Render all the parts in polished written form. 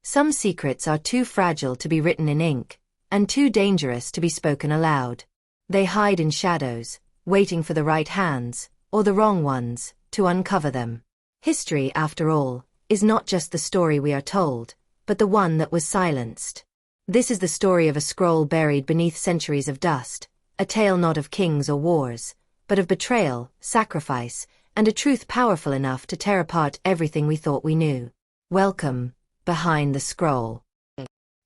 Some secrets are too fragile to be written in ink, and too dangerous to be spoken aloud. They hide in shadows, waiting for the right hands, or the wrong ones, to uncover them. History, after all, is not just the story we are told, but the one that was silenced. This is the story of a scroll buried beneath centuries of dust, a tale not of kings or wars, but of betrayal, sacrifice, and a truth powerful enough to tear apart everything we thought we knew. Welcome, behind the scroll.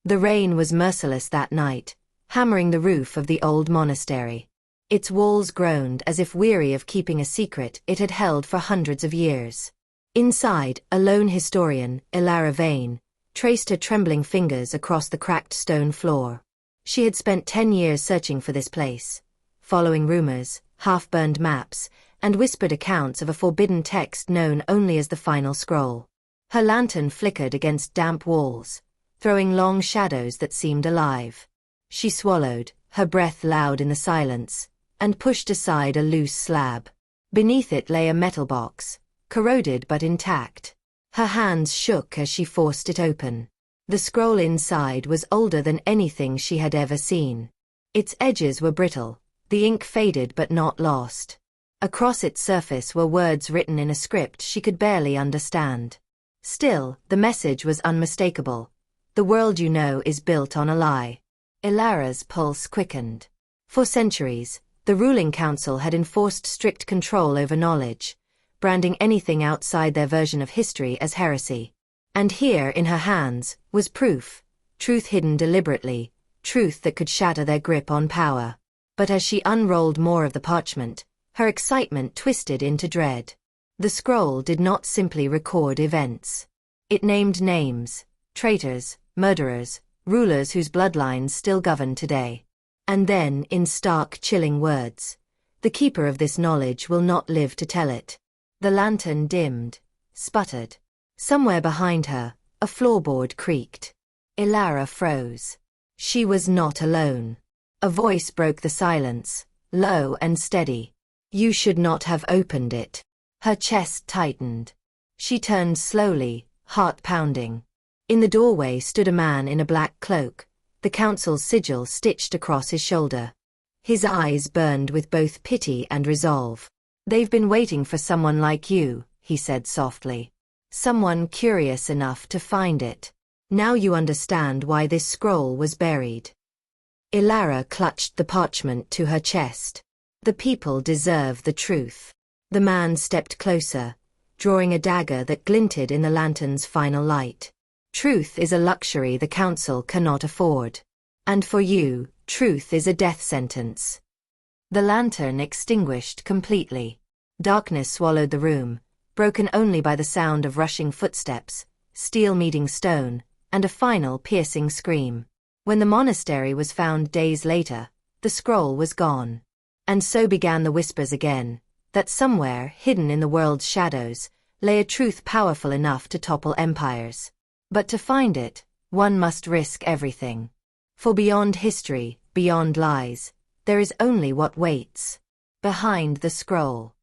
The rain was merciless that night, hammering the roof of the old monastery. Its walls groaned as if weary of keeping a secret it had held for hundreds of years. Inside, a lone historian, Ilara Vane, traced her trembling fingers across the cracked stone floor. She had spent 10 years searching for this place, following rumors, half-burned maps, and whispered accounts of a forbidden text known only as the Final Scroll. Her lantern flickered against damp walls, throwing long shadows that seemed alive. She swallowed, her breath loud in the silence, and pushed aside a loose slab. Beneath it lay a metal box, corroded but intact. Her hands shook as she forced it open. The scroll inside was older than anything she had ever seen. Its edges were brittle, the ink faded but not lost. Across its surface were words written in a script she could barely understand. Still, the message was unmistakable. The world you know is built on a lie. Ilara's pulse quickened. For centuries, the ruling council had enforced strict control over knowledge, branding anything outside their version of history as heresy. And here, in her hands, was proof, truth hidden deliberately, truth that could shatter their grip on power. But as she unrolled more of the parchment, her excitement twisted into dread. The scroll did not simply record events. It named names, traitors, murderers, rulers whose bloodlines still govern today. And then, in stark, chilling words, the keeper of this knowledge will not live to tell it. The lantern dimmed, sputtered. Somewhere behind her, a floorboard creaked. Ilara froze. She was not alone. A voice broke the silence, low and steady. You should not have opened it. Her chest tightened. She turned slowly, heart pounding. In the doorway stood a man in a black cloak, the council's sigil stitched across his shoulder. His eyes burned with both pity and resolve. They've been waiting for someone like you, he said softly. Someone curious enough to find it. Now you understand why this scroll was buried. Ilara clutched the parchment to her chest. The people deserve the truth. The man stepped closer, drawing a dagger that glinted in the lantern's final light. Truth is a luxury the council cannot afford. And for you, truth is a death sentence. The lantern extinguished completely. Darkness swallowed the room, broken only by the sound of rushing footsteps, steel meeting stone, and a final piercing scream. When the monastery was found days later, the scroll was gone. And so began the whispers again, that somewhere, hidden in the world's shadows, lay a truth powerful enough to topple empires. But to find it, one must risk everything. For beyond history, beyond lies, there is only what waits. Behind the scroll.